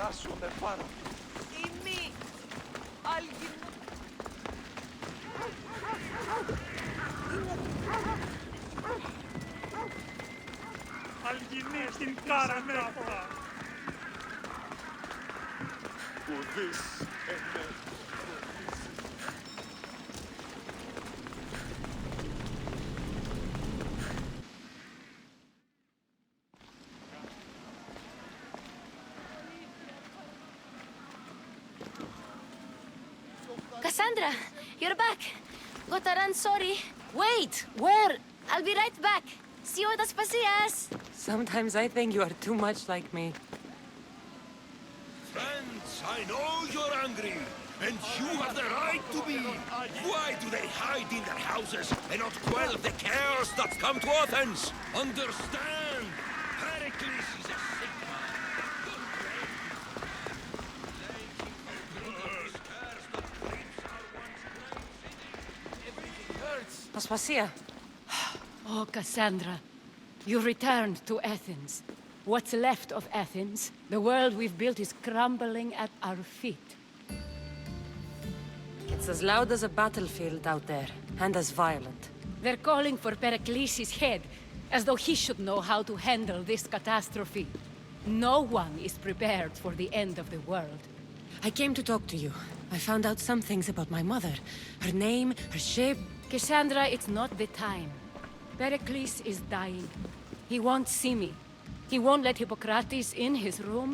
Περάσουμε πάνω. Ημί! Αλγινή! Αλγινή την καραμέλα. Ουδής εμέ. Cassandra, you're back. Gotta run, sorry. Wait, where? I'll be right back. See you at Aspasias. Sometimes I think you are too much like me. Friends, I know you're angry, and you have the right to be. Why do they hide in their houses and not quell the chaos that's come to Athens? Understand, Pericles is a sick man. Aspasia. Oh, Cassandra, you returned to Athens. What's left of Athens, the world we've built is crumbling at our feet. It's as loud as a battlefield out there, and as violent. They're calling for Pericles' head, as though he should know how to handle this catastrophe. No one is prepared for the end of the world. I came to talk to you. I found out some things about my mother. Her name, her shape. Cassandra, it's not the time. Pericles is dying. He won't see me. He won't let Hippocrates in his room.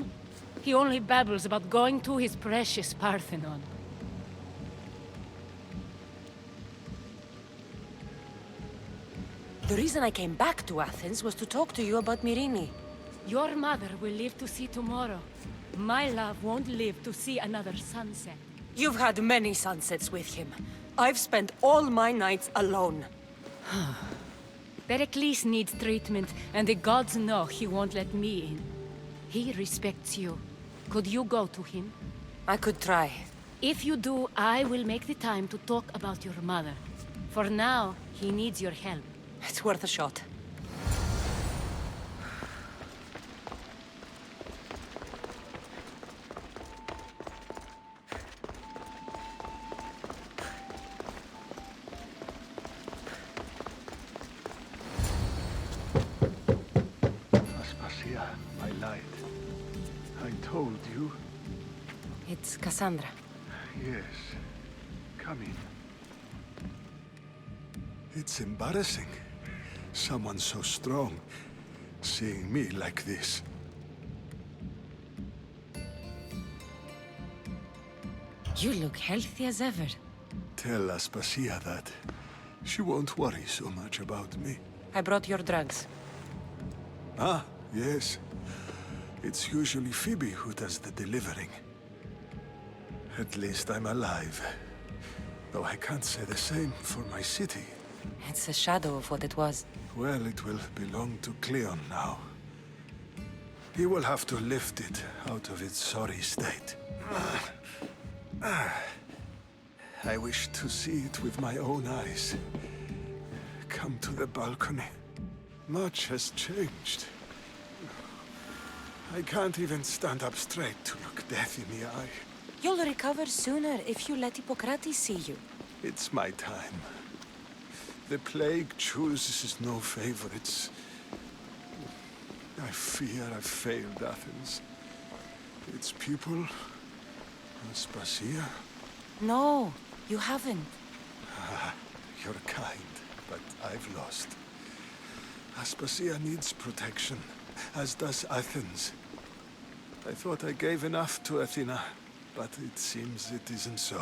He only babbles about going to his precious Parthenon. The reason I came back to Athens was to talk to you about Myrine. Your mother will live to see tomorrow. My love won't live to see another sunset. You've had many sunsets with him. I've spent all my nights alone. Pericles needs treatment, and the gods know he won't let me in. He respects you. Could you go to him? I could try. If you do, I will make the time to talk about your mother. For now, he needs your help. It's worth a shot. Aspasia, I lied. I told you. It's Cassandra. Yes. Come in. It's embarrassing. Someone so strong, seeing me like this. You look healthy as ever. Tell Aspasia that. She won't worry so much about me. I brought your drugs. Ah, yes. It's usually Phoebe who does the delivering. At least I'm alive. Though I can't say the same for my city. It's a shadow of what it was. Well, it will belong to Cleon now. He will have to lift it out of its sorry state. I wish to see it with my own eyes. Come to the balcony. Much has changed. I can't even stand up straight to look death in the eye. You'll recover sooner if you let Hippocrates see you. It's my time. The plague chooses no favorites. I fear I've failed Athens. Its people, Aspasia. No, you haven't. You're kind, but I've lost. Aspasia needs protection, as does Athens. I thought I gave enough to Athena, but it seems it isn't so.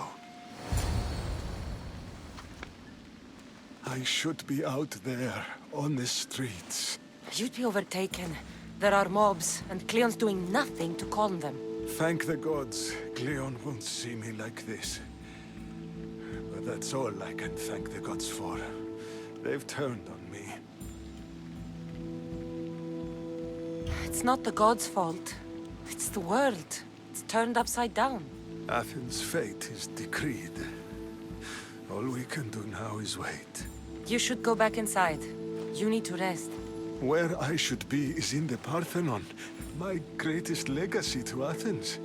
I should be out there, on the streets. You'd be overtaken. There are mobs, and Cleon's doing nothing to calm them. Thank the gods, Cleon won't see me like this. But that's all I can thank the gods for. They've turned on me. It's not the gods' fault. It's the world. It's turned upside down. Athens' fate is decreed. All we can do now is wait. You should go back inside. You need to rest. Where I should be is in the Parthenon, my greatest legacy to Athens.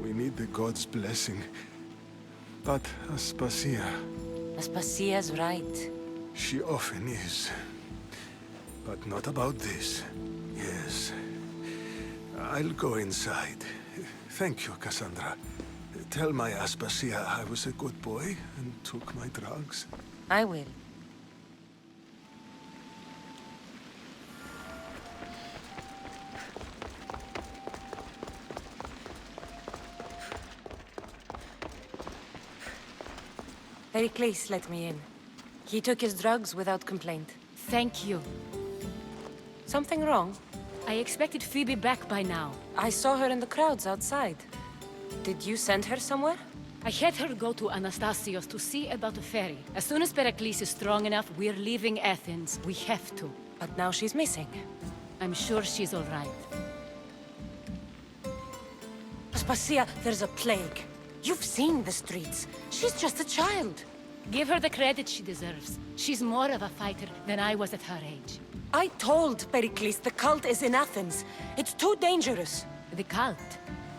We need the gods' blessing. But Aspasia, Aspasia's right. she often is. But not about this. Yes. I'll go inside. Thank you, Cassandra. Tell my Aspasia I was a good boy and took my drugs. I will. Pericles let me in. He took his drugs without complaint. Thank you. Something wrong? I expected Phoebe back by now. I saw her in the crowds outside. Did you send her somewhere? I had her go to Anastasios to see about the ferry. As soon as Pericles is strong enough, we're leaving Athens. We have to. But now she's missing. I'm sure she's all right. Aspasia, there's a plague. You've seen the streets. She's just a child. Give her the credit she deserves. She's more of a fighter than I was at her age. I told Pericles the cult is in Athens. It's too dangerous. The cult?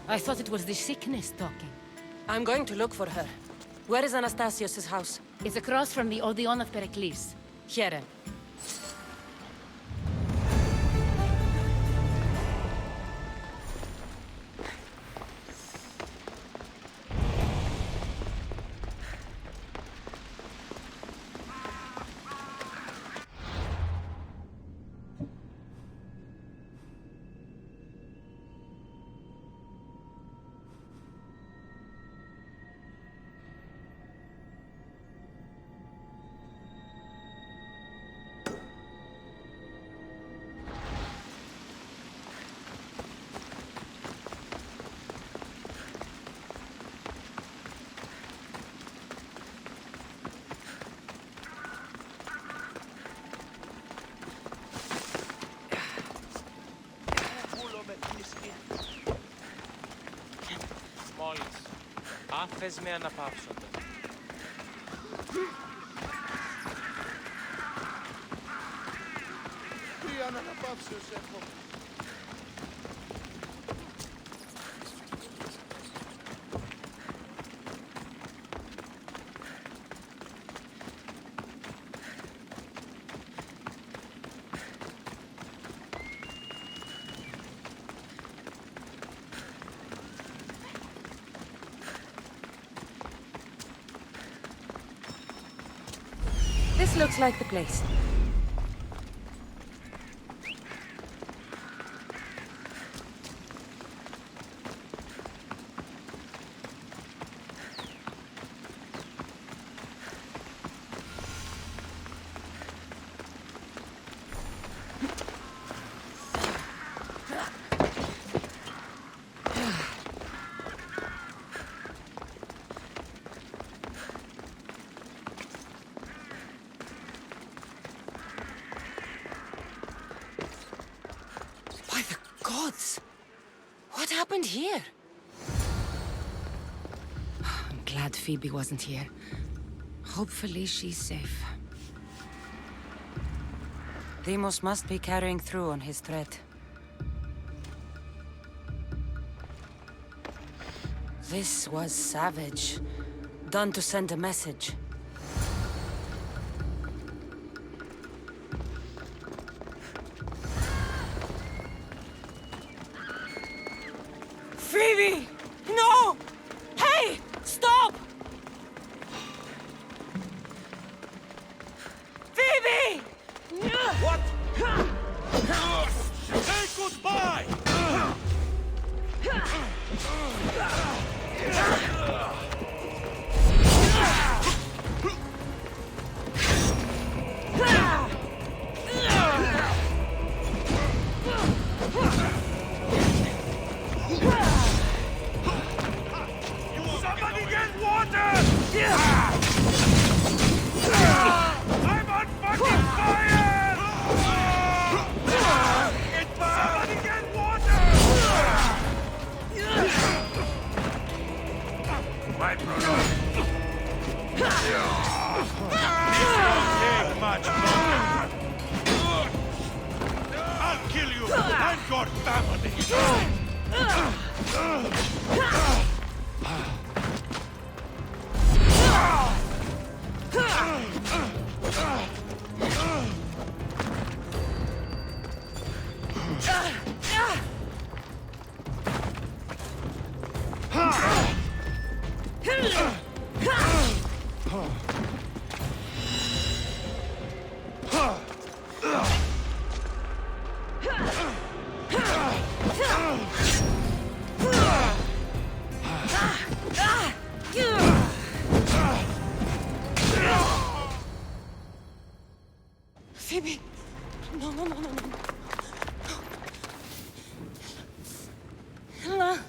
I thought it was the sickness talking. I'm going to look for her. Where is Anastasios' house? It's across from the Odeon of Pericles. Here. Μόλις. Άφες με αναπαύσονται. Τι αναπαύσεως έχω. This looks like the place. By the gods! What happened here? I'm glad Phoebe wasn't here. Hopefully she's safe. Deimos must be carrying through on his threat. This was savage. Done to send a message. Phoebe! No! Hey! Stop! Phoebe! What? Say goodbye! Somebody get water! I'm on fucking fire! Somebody get water! My brother. This won't take much longer. I'll kill you. I'm your family! Phoebe! No, no, no, no, no. Helena!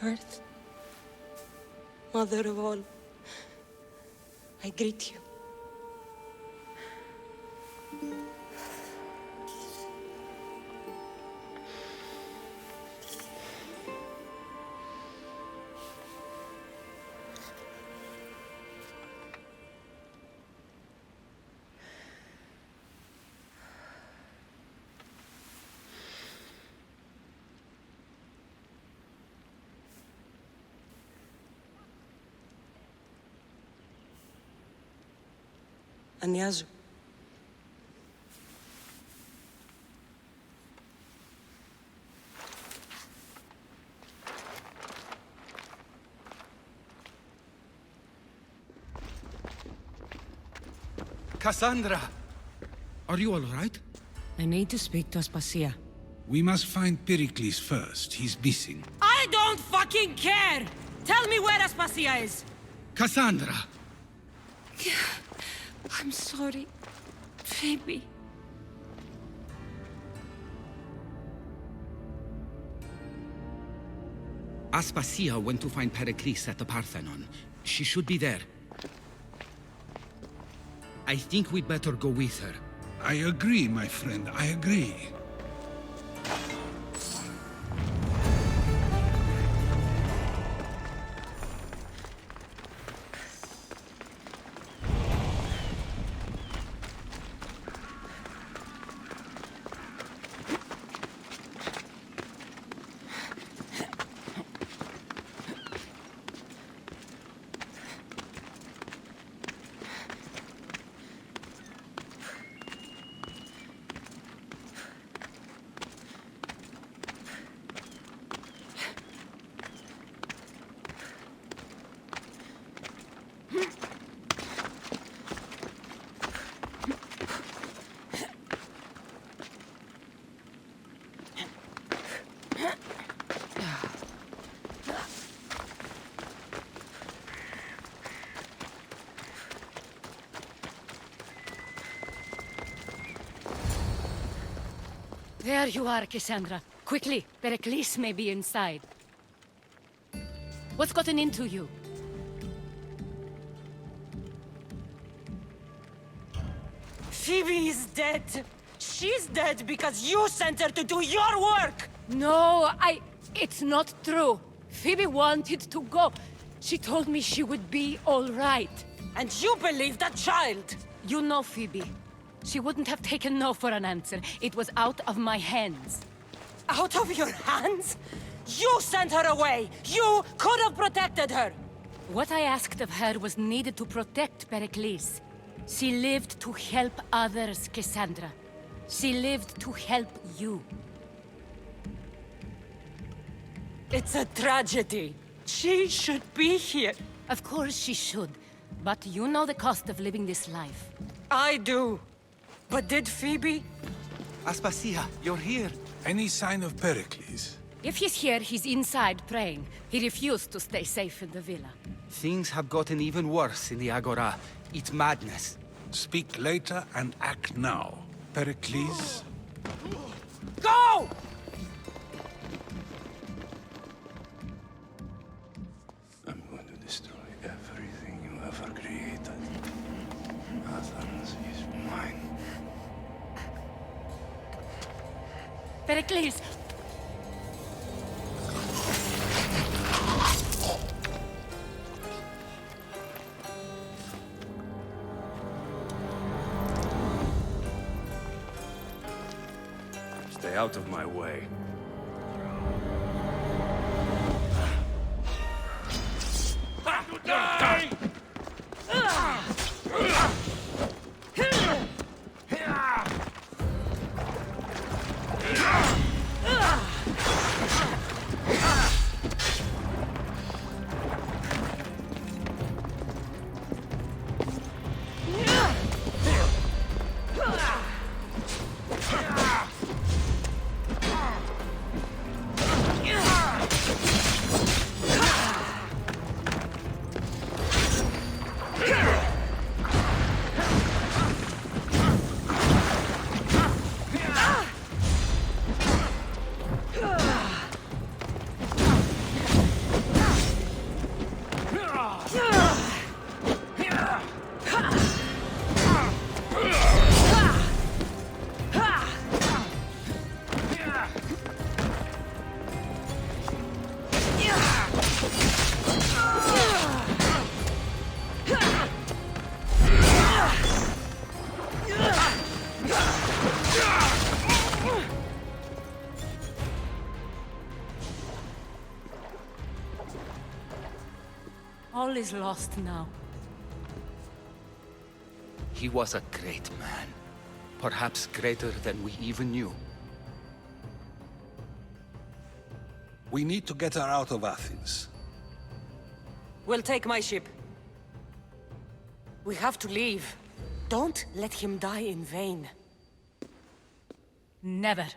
Earth, Mother of all, I greet you. Ανιάζω. Cassandra! Are you all right? I need to speak to Aspasia. We must find Pericles first. He's missing. I don't fucking care! Tell me where Aspasia is! Cassandra! I'm sorry, Phoebe. Aspasia went to find Pericles at the Parthenon. She should be there. I think we'd better go with her. I agree, my friend. I agree. There you are, Cassandra. Quickly, Pericles may be inside. What's gotten into you? Phoebe is dead. She's dead because you sent her to do your work! No, it's not true. Phoebe wanted to go. She told me she would be all right. And you believe that child! You know Phoebe. She wouldn't have taken no for an answer. It was out of my hands. Out of your hands? You sent her away! You could have protected her! What I asked of her was needed to protect Pericles. She lived to help others, Cassandra. She lived to help you. It's a tragedy. She should be here. Of course she should. But you know the cost of living this life. I do. But did Phoebe? Aspasia, you're here. Any sign of Pericles? If he's here, he's inside praying. He refused to stay safe in the villa. Things have gotten even worse in the Agora. It's madness. Speak later and act now. Pericles? Go! I'm going to destroy everything you ever created. Athens is mine. Pericles! Stay out of my way. Die! All is lost now. He was a great man. Perhaps greater than we even knew. We need to get her out of Athens. We'll take my ship. We have to leave. Don't let him die in vain. Never.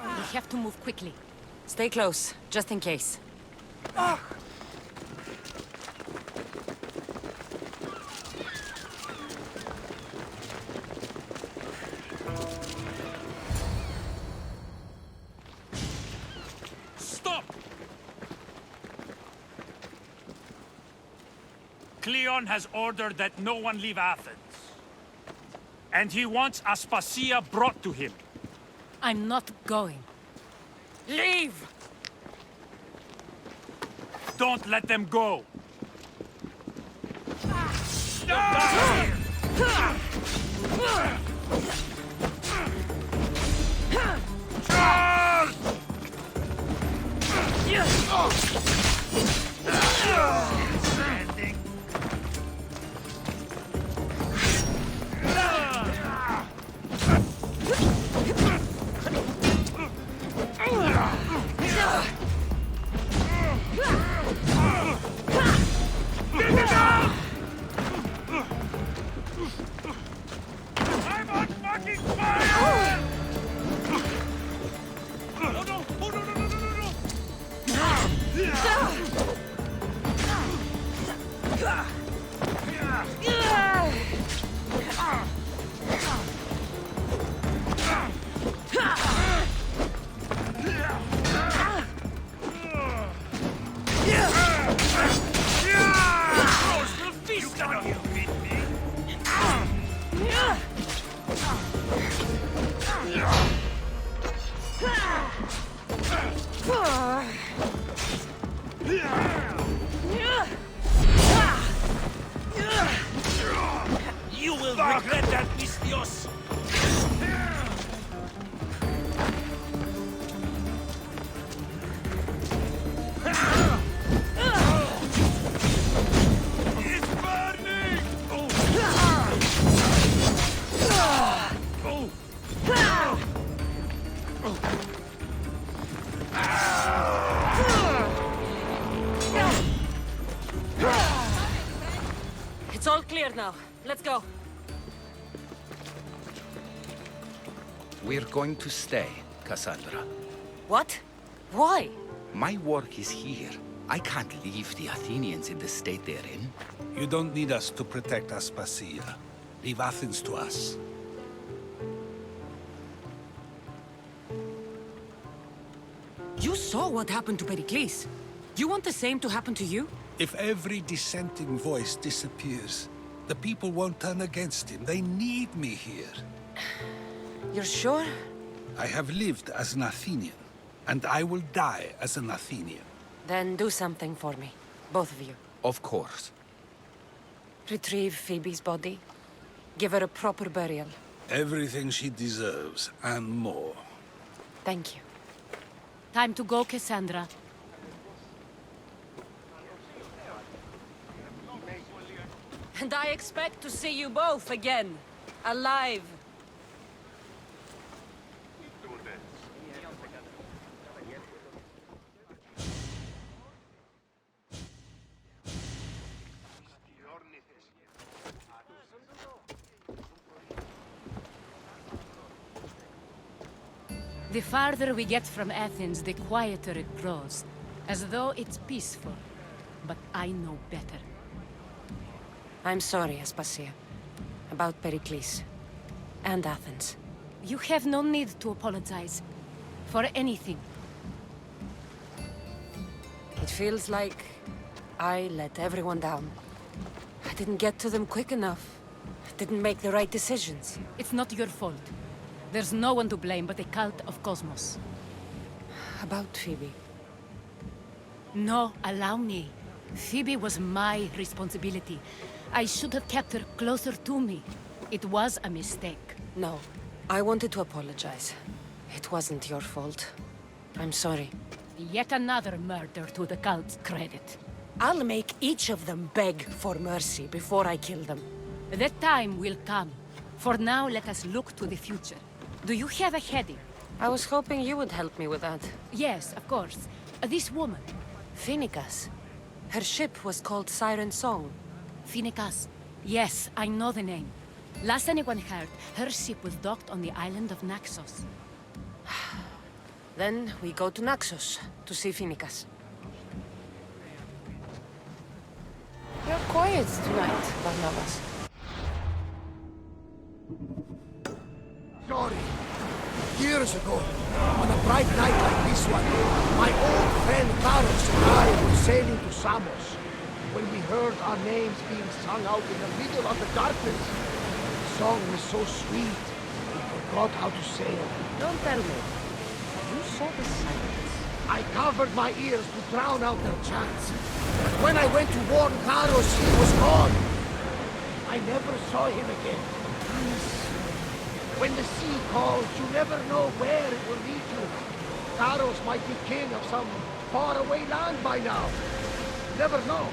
We have to move quickly. Stay close, just in case. Stop! Cleon has ordered that no one leave Athens. And he wants Aspasia brought to him. I'm not going. Leave! Don't let them go! Charles! Standing. I'm on fucking fire! Oh no! Oh no! No! No! No! No! You will regret that, Pistios! It's burning! It's all clear now. Let's go. We're going to stay, Cassandra. What? Why? My work is here. I can't leave the Athenians in the state they're in. You don't need us to protect Aspasia. Leave Athens to us. You saw what happened to Pericles. You want the same to happen to you? If every dissenting voice disappears, the people won't turn against him. They need me here. You're sure? I have lived as an Athenian, and I will die as an Athenian. Then do something for me. Both of you. Of course. Retrieve Phoebe's body. Give her a proper burial. Everything she deserves, and more. Thank you. Time to go, Cassandra. And I expect to see you both again. Alive. The farther we get from Athens, the quieter it grows. As though it's peaceful. But I know better. I'm sorry, Aspasia. About Pericles. And Athens. You have no need to apologize. For anything. It feels like I let everyone down. I didn't get to them quick enough. I didn't make the right decisions. It's not your fault. There's no one to blame but the cult of Cosmos. About Phoebe. No, allow me. Phoebe was my responsibility. I should have kept her closer to me. It was a mistake. No, I wanted to apologize. It wasn't your fault. I'm sorry. Yet another murder to the cult's credit. I'll make each of them beg for mercy before I kill them. That time will come. For now, let us look to the future. Do you have a heading? I was hoping you would help me with that. Yes, of course. This woman. Phoenicas. Her ship was called Siren Song. Phoenicas. Yes, I know the name. Last anyone heard, her ship was docked on the island of Naxos. Then we go to Naxos to see Phoenicas. You're quiet tonight, Barnabas. Sorry. Years ago, on a bright night like this one, my old friend Taros and I were sailing to Samos when we heard our names being sung out in the middle of the darkness. The song was so sweet, we forgot how to sail. Don't tell me. You saw the silence. I covered my ears to drown out their chants. But when I went to warn Taros, he was gone. I never saw him again. When the sea calls, you never know where it will lead you. Taros might be king of some faraway land by now. You never know.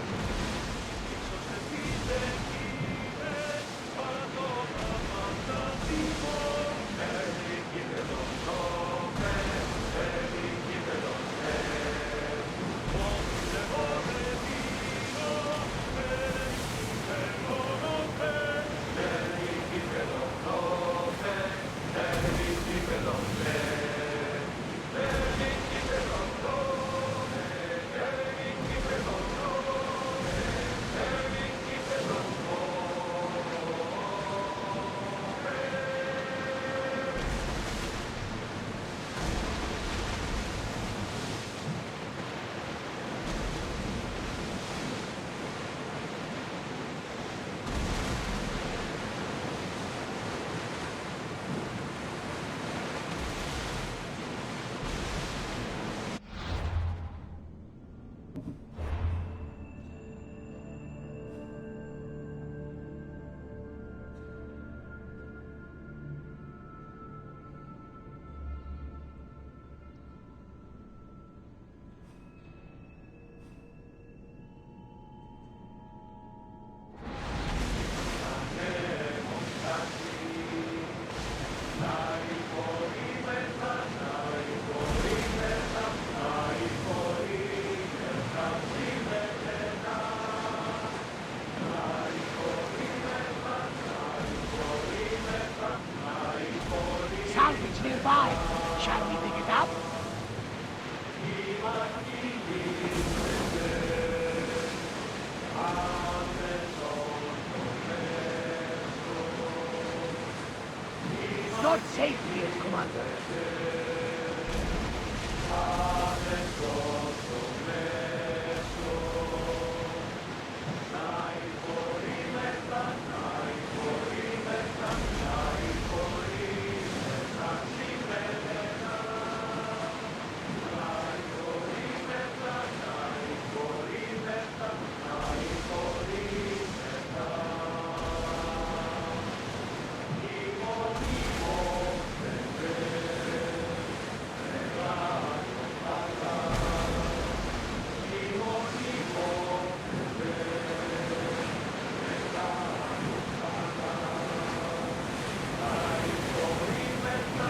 not safe here, Commander.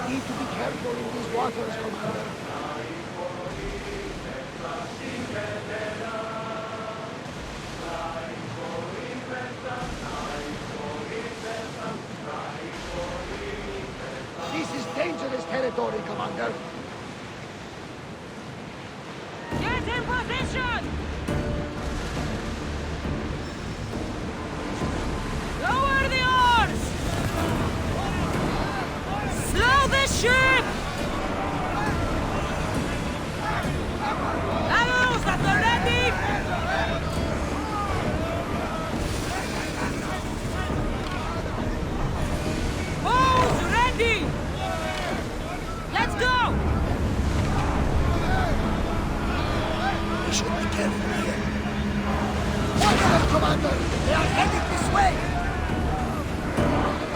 Need to be careful in these waters, Commander. This is dangerous territory, Commander. Get in position! Lower the oars! Slow the ship! Vamos, at the ready! Bows ready! Let's go! We should be careful here. Watch them, Commander! They are headed this way!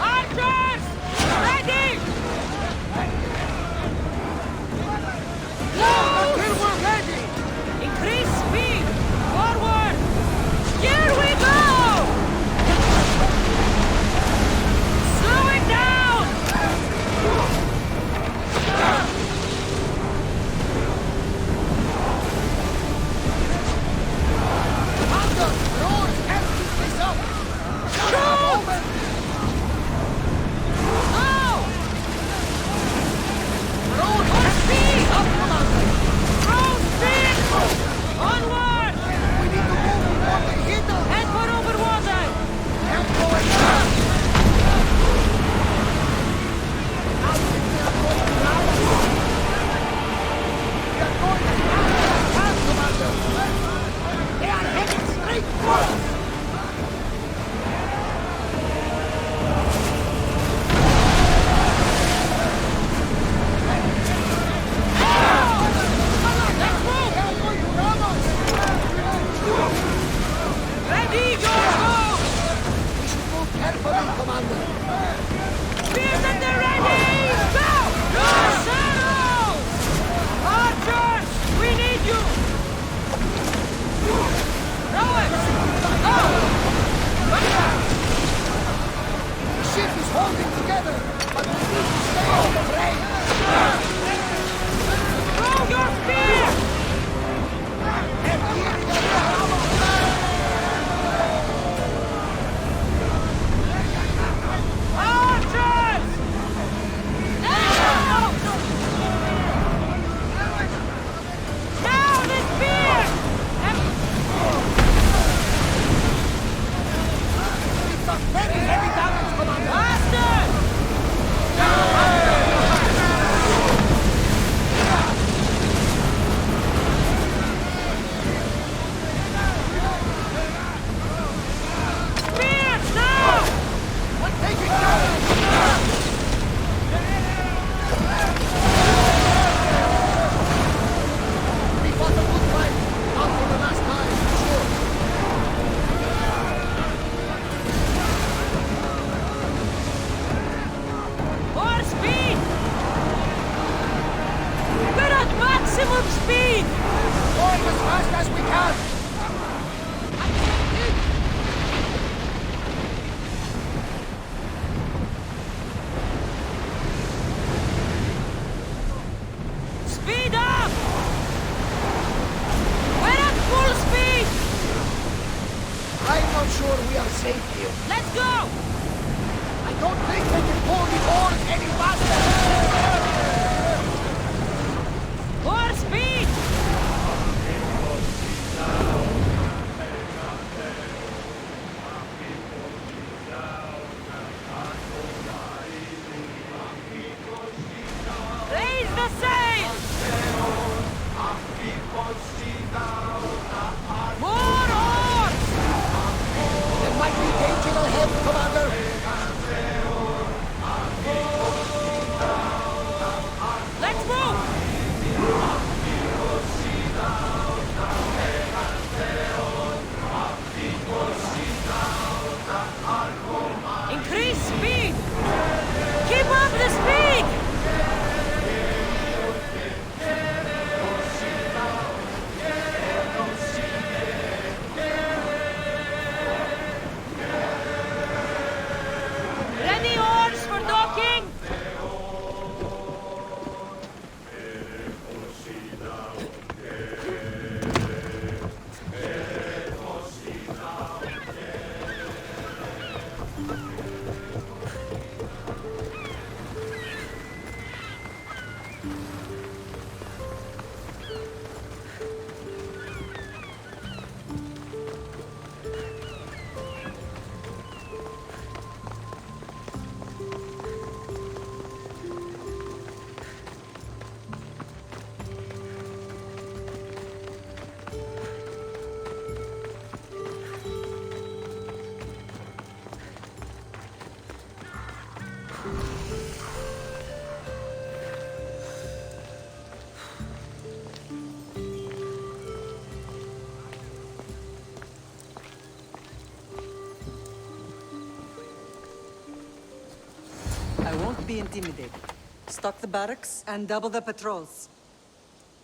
Archers! Ready! Until we're ready! Increase speed! Forward! Here we go! Slow it down! Commander, roars can't keep this up! Shut up, Omen! Go! Roars can't keep this up, Commander! Roll speed! Onward! We need to move before they hit us! Head for over water! Can't go as fast! Now think we are going down? We are going as fast, Commander! They are heading straight for us! Let's move! They are going to ram us! Ready, go, go! We should move carefully, Commander! Spears at the ready! Go! Go, Shadow! Archers, we need you! Rowers, go! The ship is holding together, but we need to stay on the train! Throw your spear! They're gearing up to ram us! Archers! Now! Now the spear! It's a very heavy damage, Commander! Faster! Spears, now! We're taking damage! We fought a good fight, not for the last time, sure. More speed! We're at maximum speed! Going as fast as we can! Speed up! We're at full speed! I'm not sure we are safe here. Let's go! I don't think they can pull the oars any faster! More speed! I won't be intimidated. Stock the barracks and double the patrols.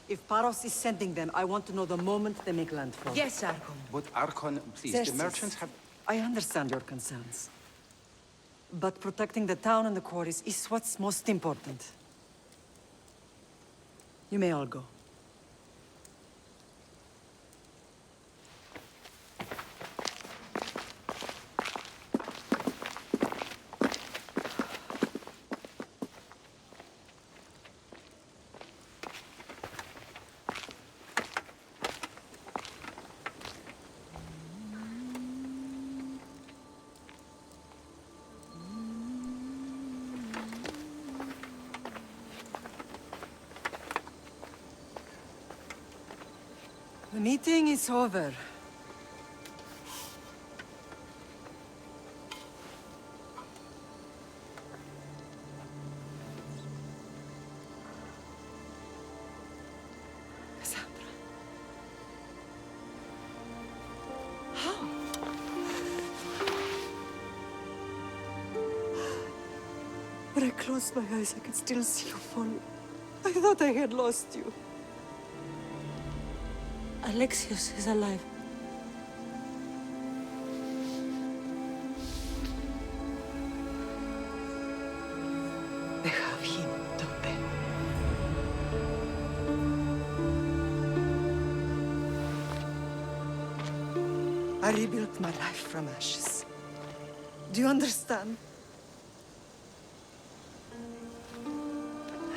If Paros is sending them, I want to know the moment they make landfall. Yes, Archon. But Archon, please, Xerxes, the merchants have... I understand your concerns. But protecting the town and the quarries is what's most important. You may all go. The meeting is over. Cassandra. How? When I closed my eyes, I could still see you fall. I thought I had lost you. Alexios is alive. They have him, don't they? I rebuilt my life from ashes. Do you understand?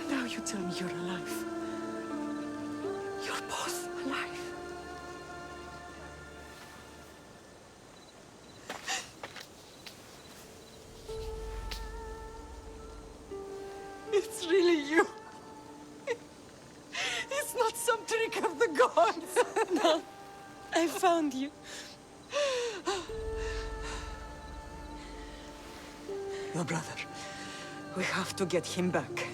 Now you tell me you're alive. You're both alive. It's really you. It's not some trick of the gods. No, I found you. Your brother. We have to get him back.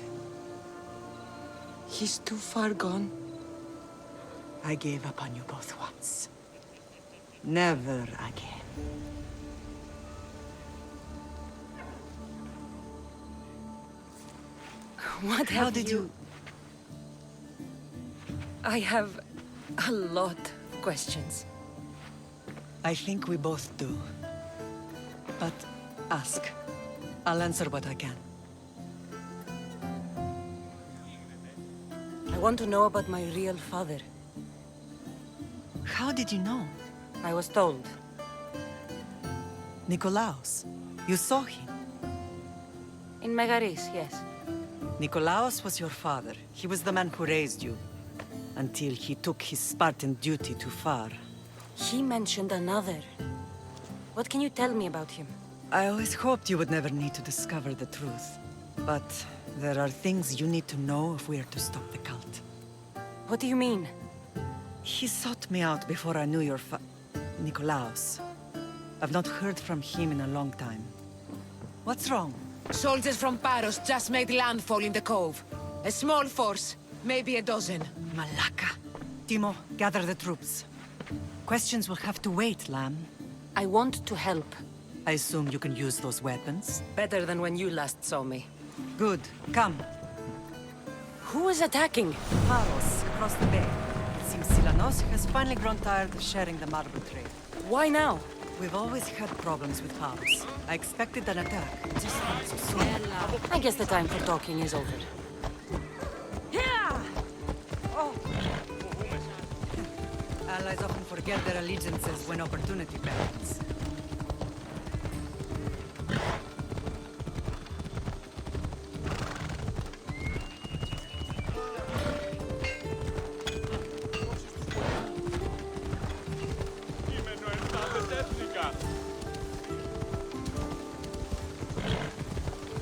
He's too far gone. I gave up on you both once. Never again. What How have did you... I have a lot of questions. I think we both do. But ask. I'll answer what I can. I want to know about my real father. How did you know? I was told. Nikolaos. You saw him. In Megaris, yes. Nikolaos was your father. He was the man who raised you. Until he took his Spartan duty too far. He mentioned another. What can you tell me about him? I always hoped you would never need to discover the truth. But there are things you need to know if we are to stop the cult. What do you mean? He sought me out before I knew your Nikolaos. I've not heard from him in a long time. What's wrong? Soldiers from Paros just made landfall in the cove. A small force, maybe a dozen. Malaka. Timo, gather the troops. Questions will have to wait, Lamb. I want to help. I assume you can use those weapons? Better than when you last saw me. Good. Come. Who is attacking? Paros, across the bay. It seems Silanos has finally grown tired of sharing the marble trade. Why now? We've always had problems with Paros. I expected an attack, just not so soon. I guess the time for talking is over. Allies often forget their allegiances when opportunity presents.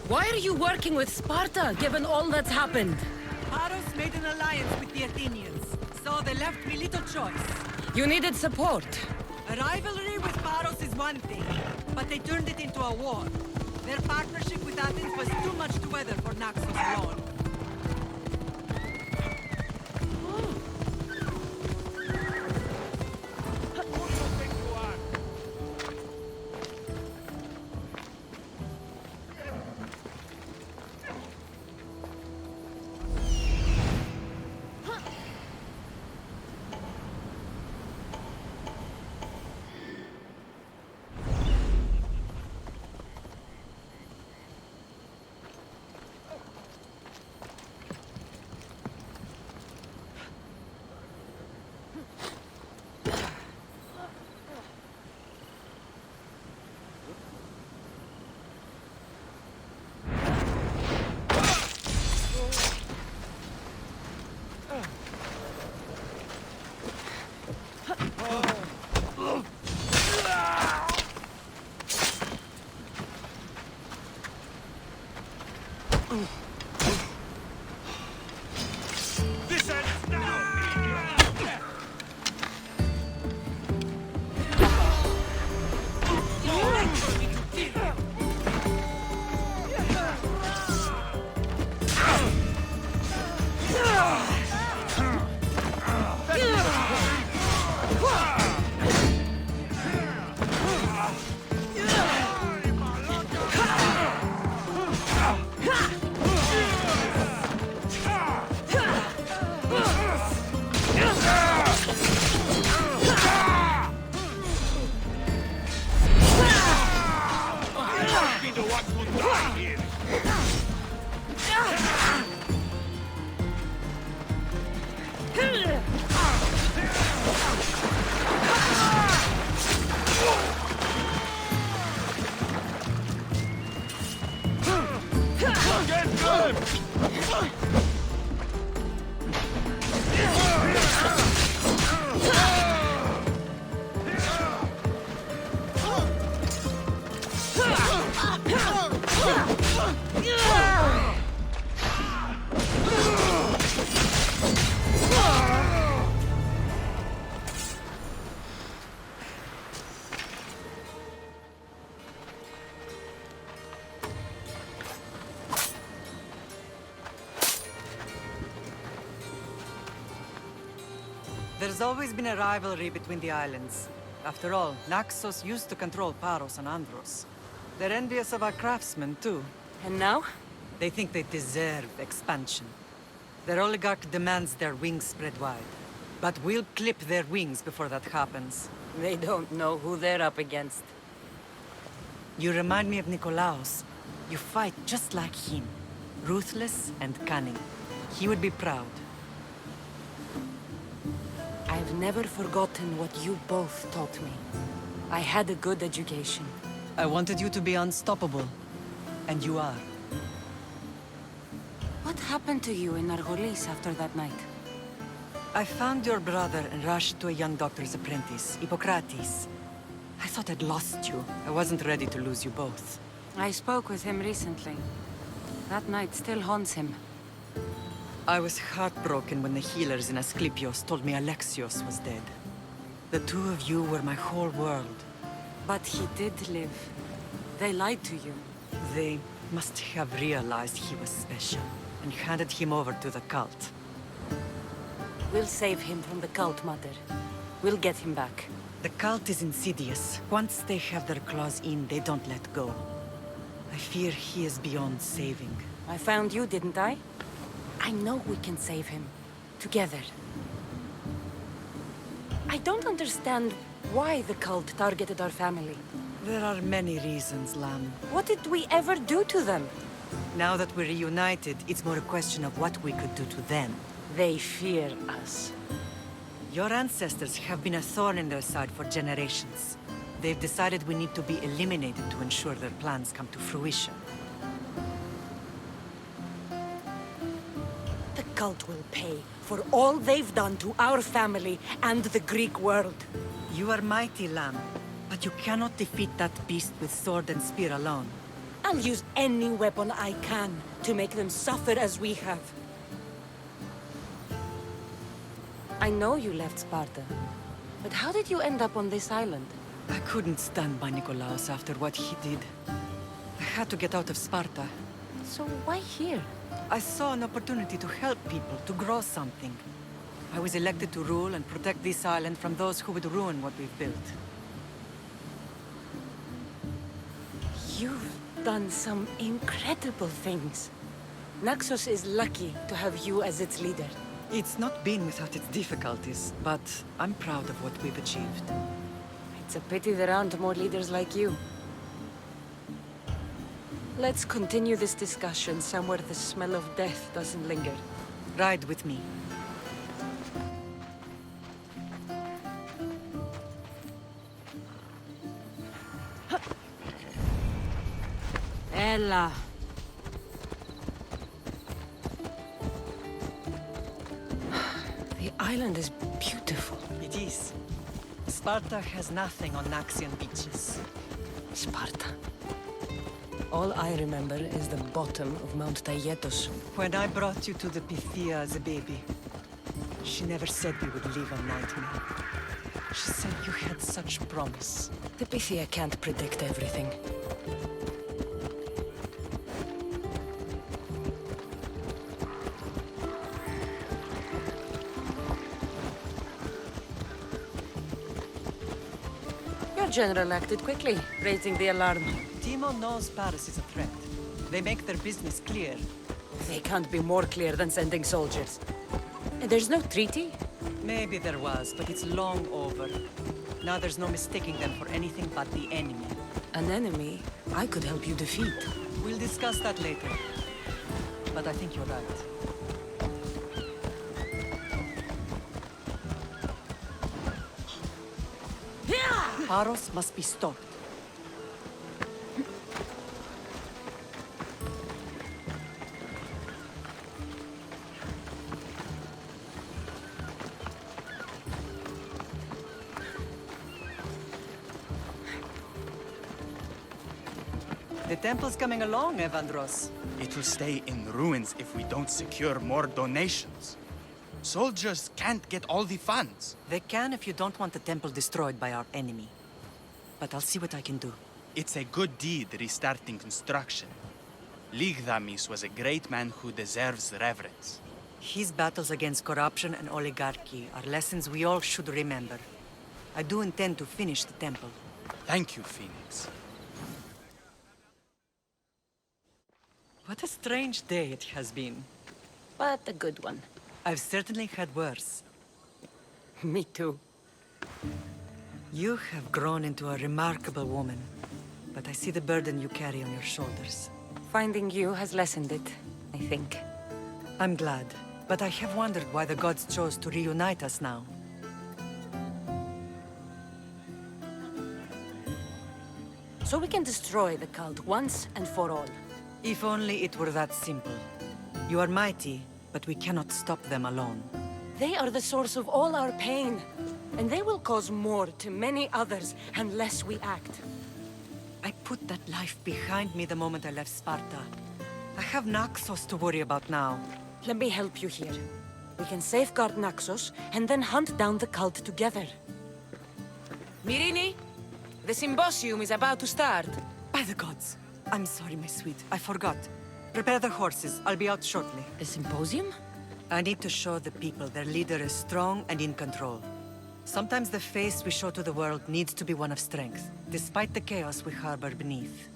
Why are you working with Sparta, given all that's happened? Paros made an alliance with the Athenians, so they left me little choice. You needed support. A rivalry with Paros is one thing, but they turned it into a war. Their partnership with Athens was too much to weather for Naxos alone. This ends now! There's always been a rivalry between the islands. After all, Naxos used to control Paros and Andros. They're envious of our craftsmen, too. And now? They think they deserve expansion. Their oligarch demands their wings spread wide. But we'll clip their wings before that happens. They don't know who they're up against. You remind me of Nikolaos. You fight just like him. Ruthless and cunning. He would be proud. I've never forgotten what you both taught me. I had a good education. I wanted you to be unstoppable. And you are. What happened to you in Argolis after that night? I found your brother and rushed to a young doctor's apprentice, Hippocrates. I thought I'd lost you. I wasn't ready to lose you both. I spoke with him recently. That night still haunts him. I was heartbroken when the healers in Asclepios told me Alexios was dead. The two of you were my whole world. But he did live. They lied to you. They must have realized he was special and handed him over to the cult. We'll save him from the cult, Mother. We'll get him back. The cult is insidious. Once they have their claws in, they don't let go. I fear he is beyond saving. I found you, didn't I? I know we can save him. Together. I don't understand why the cult targeted our family. There are many reasons, Lamb. What did we ever do to them? Now that we're reunited, it's more a question of what we could do to them. They fear us. Your ancestors have been a thorn in their side for generations. They've decided we need to be eliminated to ensure their plans come to fruition. The cult will pay for all they've done to our family and the Greek world. You are mighty, Lamb, but you cannot defeat that beast with sword and spear alone. A I'll use any weapon I can to make them suffer as we have. I know you left Sparta, but how did you end up on this island? I couldn't stand by Nikolaos after what he did. I had to get out of Sparta. So why here? I saw an opportunity to help people, to grow something. I was elected to rule and protect this island from those who would ruin what we've built. You've done some incredible things. Naxos is lucky to have you as its leader. It's not been without its difficulties, but I'm proud of what we've achieved. It's a pity there aren't more leaders like you. Let's continue this discussion somewhere the smell of death doesn't linger. Ride with me. Ella. The island is beautiful. It is. Sparta has nothing on Naxian beaches. Sparta. All I remember is the bottom of Mount Taygetos. When I brought you to the Pythia as a baby, she never said we would live a nightmare. She said you had such promise. The Pythia can't predict everything. Your general acted quickly, raising the alarm. Timo knows Paris is a threat. They make their business clear. They can't be more clear than sending soldiers. And there's no treaty? Maybe there was, but it's long over. Now there's no mistaking them for anything but the enemy. An enemy I could help you defeat. We'll discuss that later. But I think you're right. Paros must be stopped. The temple's coming along, Evandros. It will stay in ruins if we don't secure more donations. Soldiers can't get all the funds. They can if you don't want the temple destroyed by our enemy. But I'll see what I can do. It's a good deed restarting construction. Ligdamis was a great man who deserves reverence. His battles against corruption and oligarchy are lessons we all should remember. I do intend to finish the temple. Thank you, Phoenix. What a strange day it has been. But a good one. I've certainly had worse. Me too. You have grown into a remarkable woman, but I see the burden you carry on your shoulders. Finding you has lessened it, I think. I'm glad, but I have wondered why the gods chose to reunite us now. So we can destroy the cult once and for all. If only it were that simple. You are mighty, but we cannot stop them alone. They are the source of all our pain, and they will cause more to many others unless we act. I put that life behind me the moment I left Sparta. I have Naxos to worry about now. Let me help you here. We can safeguard Naxos, and then hunt down the cult together. Myrrine, the symposium is about to start. By the gods! I'm sorry, my sweet. I forgot. Prepare the horses. I'll be out shortly. A symposium? I need to show the people their leader is strong and in control. Sometimes the face we show to the world needs to be one of strength, despite the chaos we harbor beneath.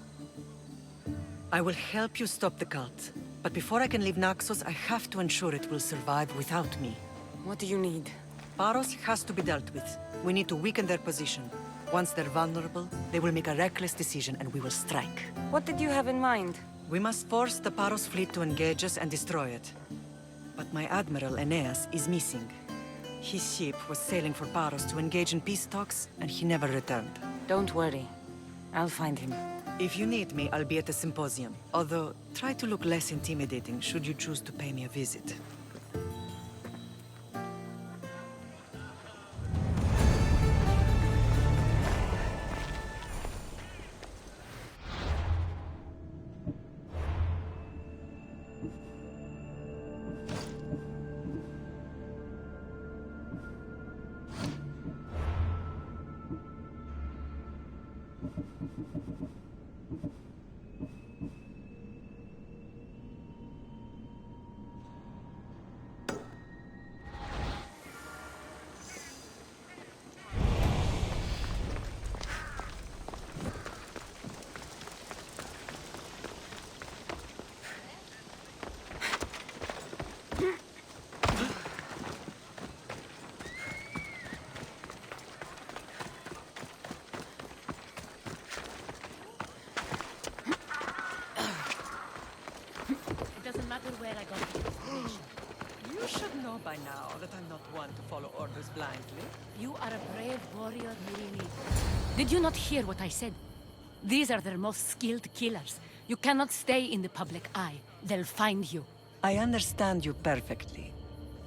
I will help you stop the cult, but before I can leave Naxos, I have to ensure it will survive without me. What do you need? Paros has to be dealt with. We need to weaken their position. Once they're vulnerable, they will make a reckless decision and we will strike. What did you have in mind? We must force the Paros fleet to engage us and destroy it. But my admiral, Aeneas, is missing. His ship was sailing for Paros to engage in peace talks, and he never returned. Don't worry. I'll find him. If you need me, I'll be at the symposium. Although, try to look less intimidating should you choose to pay me a visit. where I got the information. You should know by now that I'm not one to follow orders blindly. You are a brave warrior, Mirini. Did you not hear what I said? These are their most skilled killers. You cannot stay in the public eye. They'll find you. I understand you perfectly.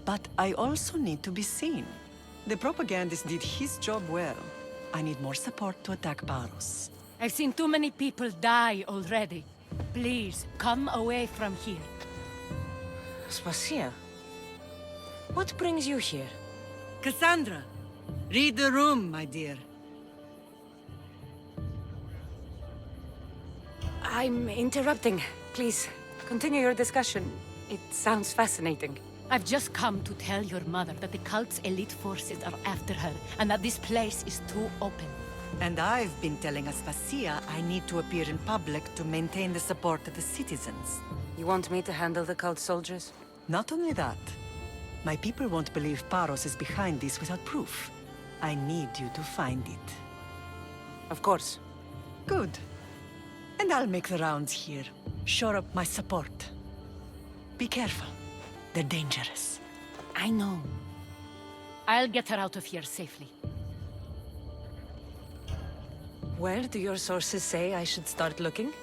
But I also need to be seen. The propagandist did his job well. I need more support to attack Paros. I've seen too many people die already. Please, come away from here. Spasia, what brings you here? Cassandra, read the room, my dear. I'm interrupting. Please, continue your discussion. It sounds fascinating. I've just come to tell your mother that the cult's elite forces are after her, and that this place is too open. And I've been telling Aspasia I need to appear in public to maintain the support of the citizens. You want me to handle the cult soldiers? Not only that. My people won't believe Paros is behind this without proof. I need you to find it. Of course. Good. And I'll make the rounds here. Shore up my support. Be careful. They're dangerous. I know. I'll get her out of here safely. Where do your sources say I should start looking?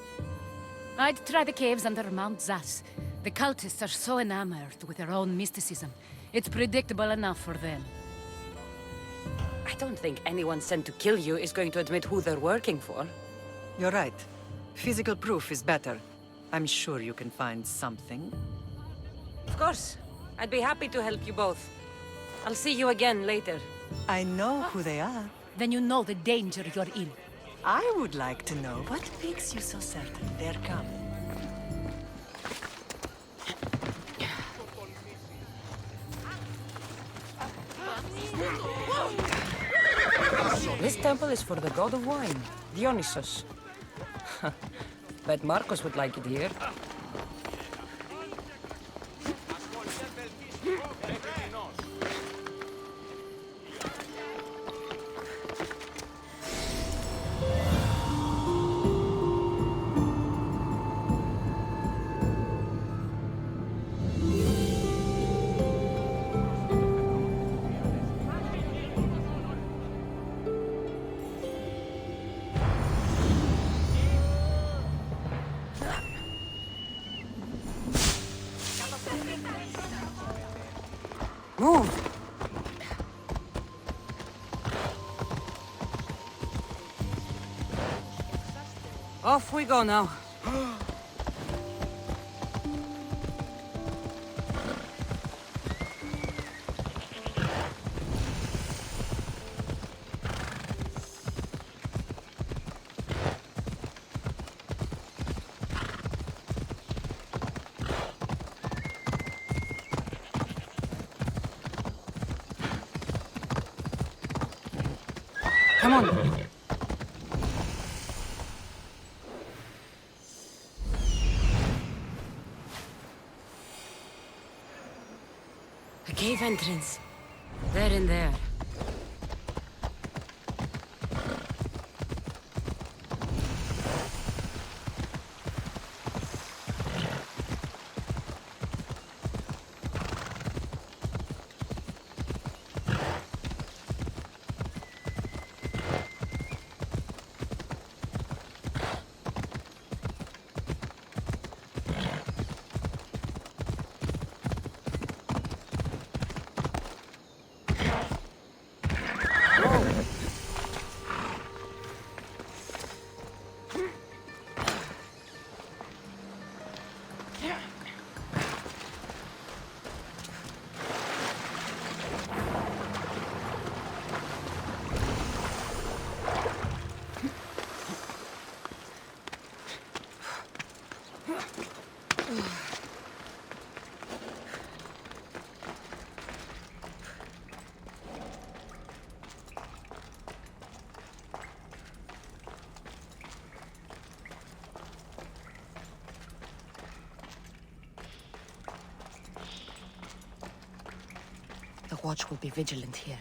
I'd try the caves under Mount Zas. The cultists are so enamored with their own mysticism. It's predictable enough for them. I don't think anyone sent to kill you is going to admit who they're working for. You're right. Physical proof is better. I'm sure you can find something. Of course. I'd be happy to help you both. I'll see you again later. I know who they are. Then you know the danger you're in. I would like to know what makes you so certain they're coming. This temple is for the god of wine, Dionysos. Bet Marcos would like it here. Move! Off we go now. Come on. A cave entrance. They're in there. The watch will be vigilant here.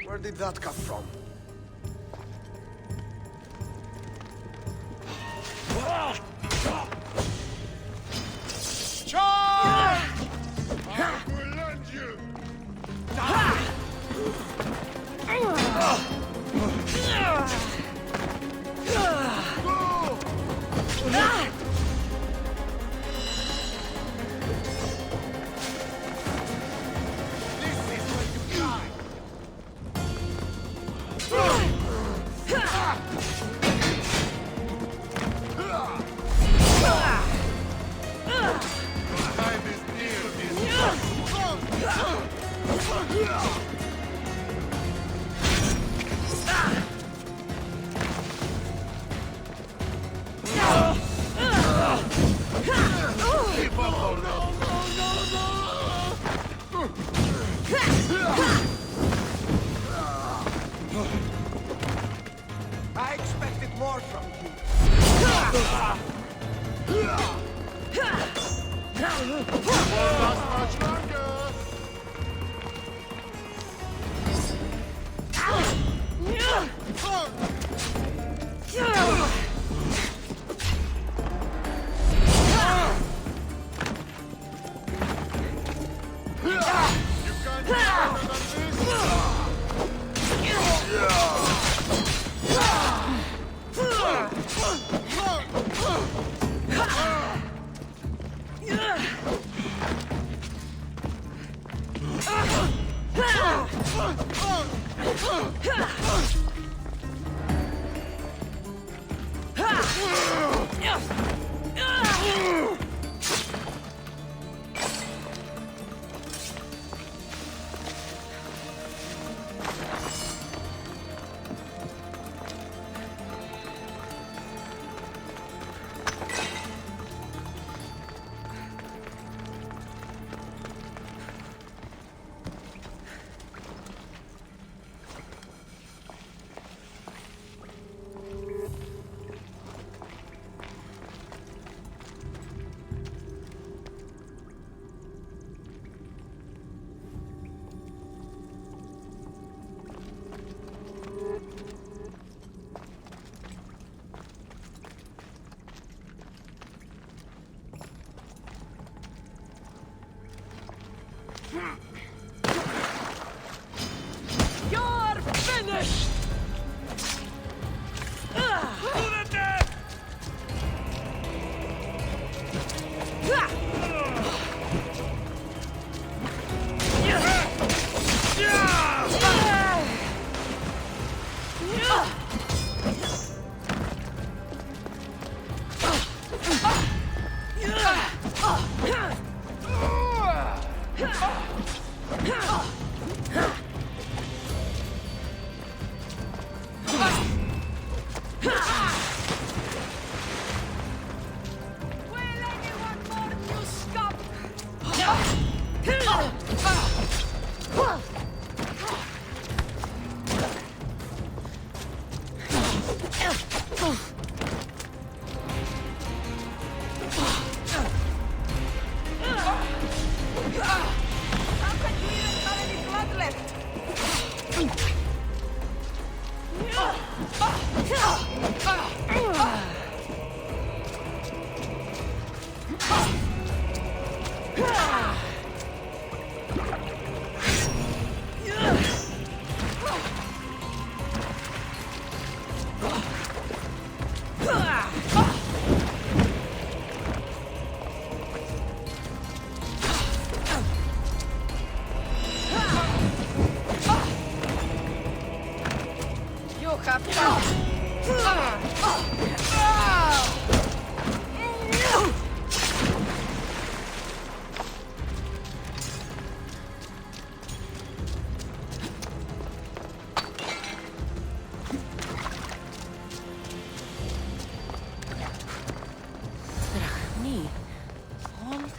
Where did that come from? Charge! I will land you! I expected more from you. Won't last much longer! You're finished!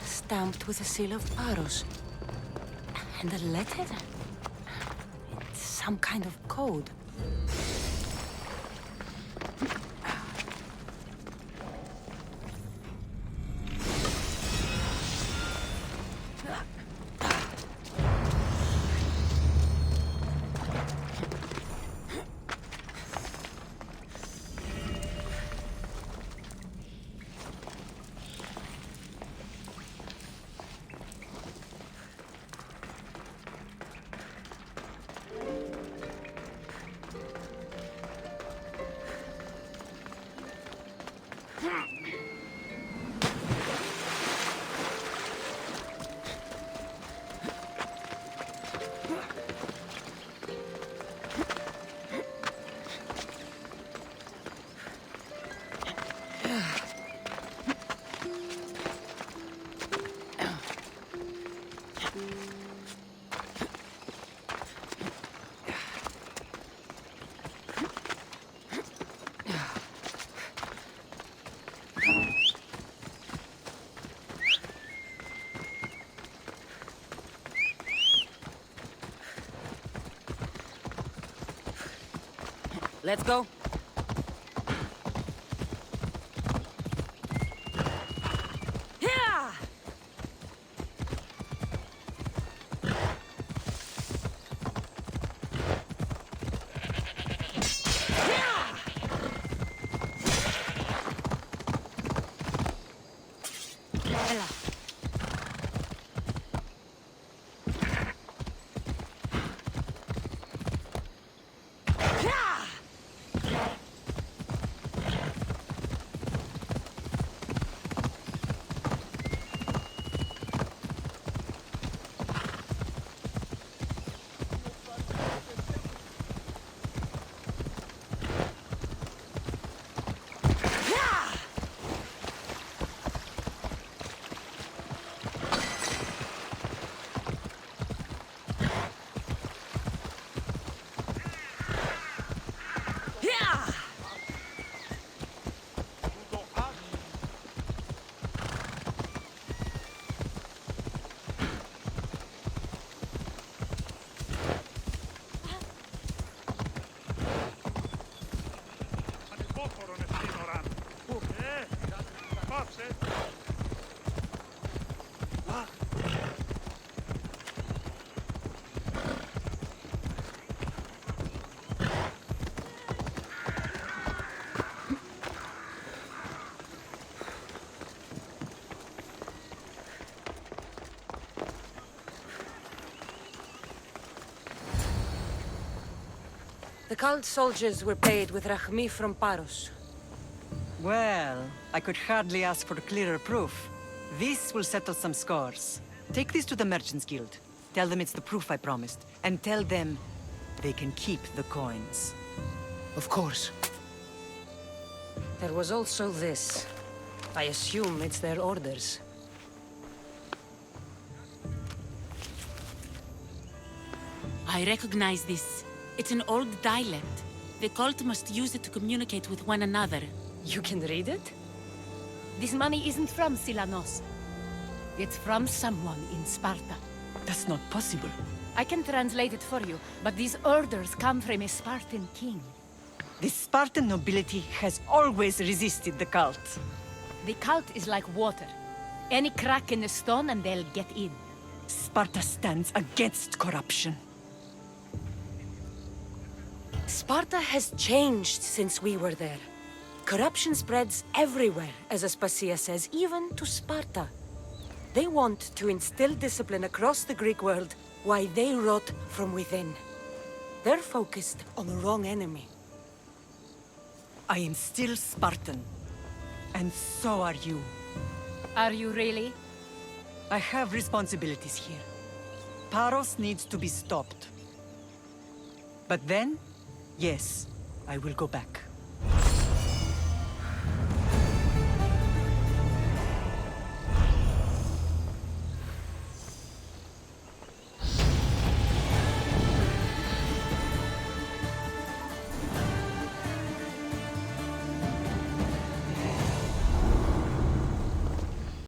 Stamped with a seal of Paros. And a letter? It's some kind of code. Let's go. Yeah! The cult soldiers were paid with Rahmi from Paros. Well, I could hardly ask for clearer proof. This will settle some scores. Take this to the Merchants Guild. Tell them it's the proof I promised. And tell them they can keep the coins. Of course. There was also this. I assume it's their orders. I recognize this. It's an old dialect. The cult must use it to communicate with one another. You can read it? This money isn't from Silanos. It's from someone in Sparta. That's not possible. I can translate it for you, but these orders come from a Spartan king. The Spartan nobility has always resisted the cult. The cult is like water. Any crack in the stone and they'll get in. Sparta stands against corruption. Sparta has changed since we were there. Corruption spreads everywhere, as Aspasia says, even to Sparta. They want to instill discipline across the Greek world, while they rot from within. They're focused on the wrong enemy. I am still Spartan. And so are you. Are you really? I have responsibilities here. Paros needs to be stopped. But then, yes, I will go back.